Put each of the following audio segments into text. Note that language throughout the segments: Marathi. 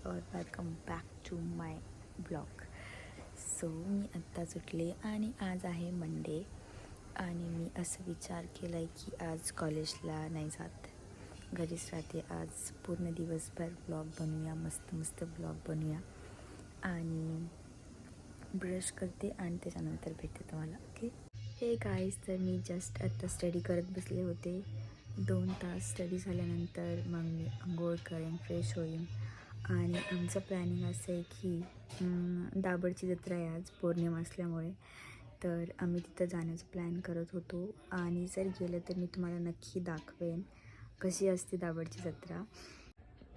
और welcome back to my blog. So मी आत्ता सुटले आणि आज आहे मंडे आणि मी असं विचार केला आहे की आज कॉलेजला नाही जात, घरीच राहते. आज पूर्ण दिवसभर ब्लॉग बनवूया, मस्त मस्त ब्लॉग बनवूया आणि ब्रश करते आणि त्याच्यानंतर भेटते तुम्हाला. ओके हे गाईज, तर मी जस्ट आत्ता स्टडी करत बसले होते. 2 तास स्टडी झाल्यानंतर मग मी आंघोळ करेन, फ्रेश होईन आणि आमचं प्लॅनिंग असं आहे की दाभडची जत्रा आहे आज, पौर्णिमा असल्यामुळे. तर आम्ही तिथं जाण्याचा प्लॅन करत होतो आणि जर गेलं तर मी तुम्हाला नक्की दाखवेन कशी असते दाभडची जत्रा.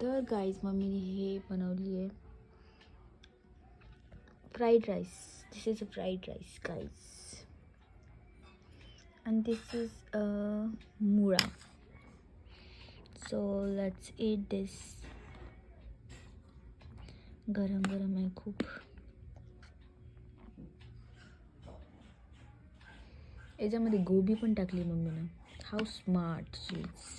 तर गाईज, मम्मीने हे बनवली आहे fried rice. This is a fried rice guys and this is a mura. So let's eat this. गरम गरम आहे खूप. याच्यामध्ये गोबी पण टाकली मम्मीनं. How smart she is.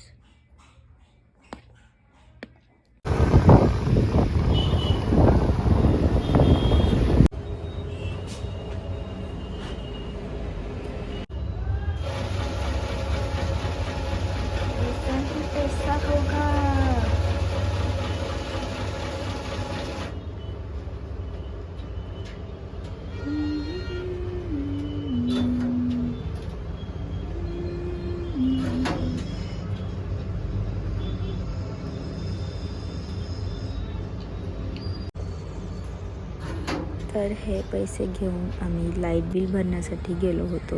तर हे पैसे घेऊन आम्ही लाईट बिल भरण्यासाठी गेलो होतो.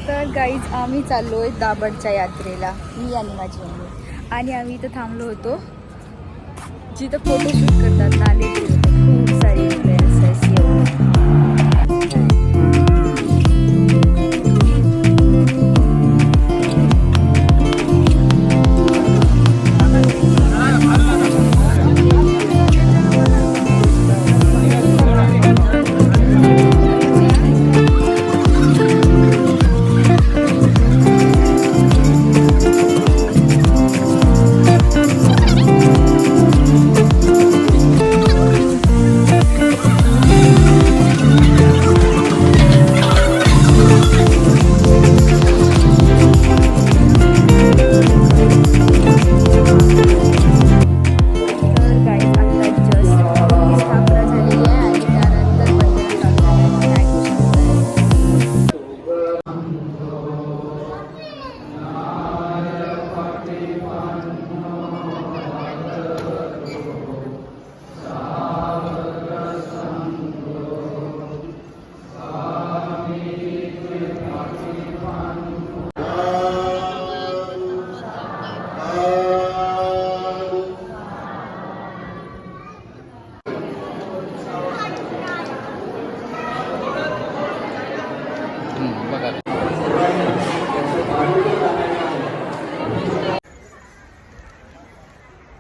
तर गाईज, आम्ही चाललो आहे दाभडच्या यात्रेला, मी आणि माझी मम्मी. आणि आम्ही इथं थांबलो होतो जिथं फोटोशूट करतात. नाले खूप सारे इन्फ्लुएन्सर्स येऊन.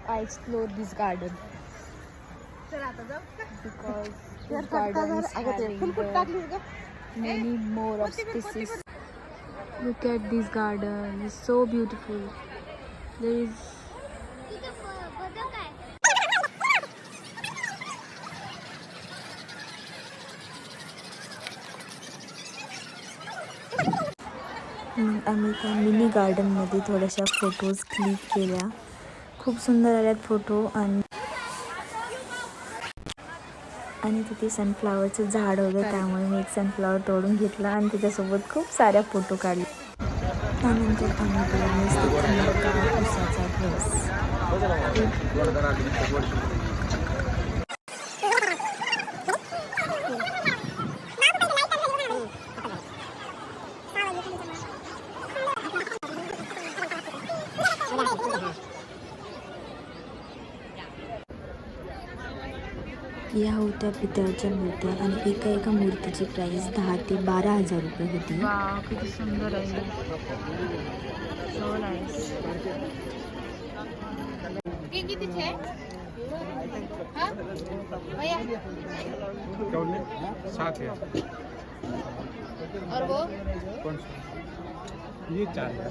I explore this garden because this garden is having many more of species. Look at this garden, it's so beautiful. There is आम्ही त्या मिनी गार्डनमध्ये थोड्याशा फोटोज क्लिक केल्या. खूप सुंदर आल्यात फोटो. आणि तिथे सनफ्लावरचं झाड होतं, त्यामुळे मी एक सनफ्लावर तोडून घेतला आणि त्याच्यासोबत खूप साऱ्या फोटो काढले. त्यानंतर आम्ही उसाचा रस. या होत्या पितळच्या मूर्त्या आणि एका मूर्तीची प्राइस 10,000 ते 12,000 रुपये होती. वाव, किती सुंदर आहे. So nice. सात है और वो कौन सा ये 4 है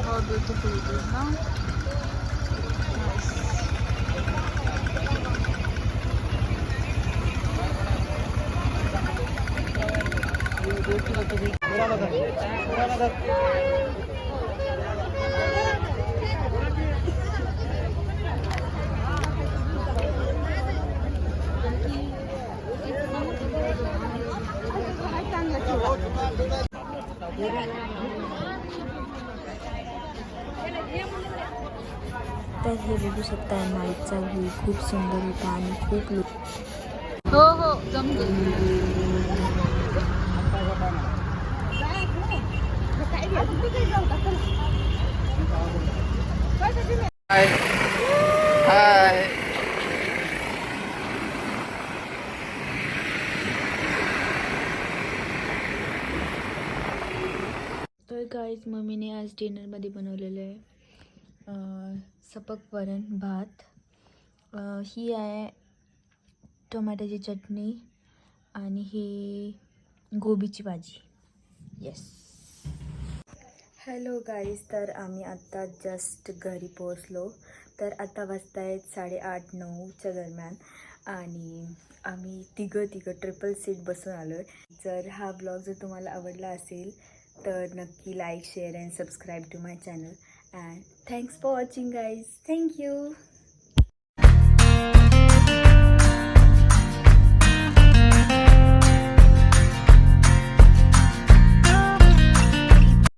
How beautiful it is now. तर हे बघू शकता नाईटचा व्ह्यू खूप सुंदर होता आणि खूप हो हो जमते. तर गाईज मम्मीने आज डिनरमध्ये बनवलेलं आहे सपक वरण भात, ही आहे टोमॅटोची चटणी आणि ही गोबीची भाजी. येस. हॅलो गाईज, तर आम्ही आत्ता जस्ट घरी पोहोचलो. तर आता वाजता आहेत 8:30-9च्या दरम्यान आणि आम्ही तिघं ट्रिपल सीट बसून आलो आहे. जर हा ब्लॉग जर तुम्हाला आवडला असेल तर नक्की like share and subscribe to my channel and thanks for watching guys. Thank you.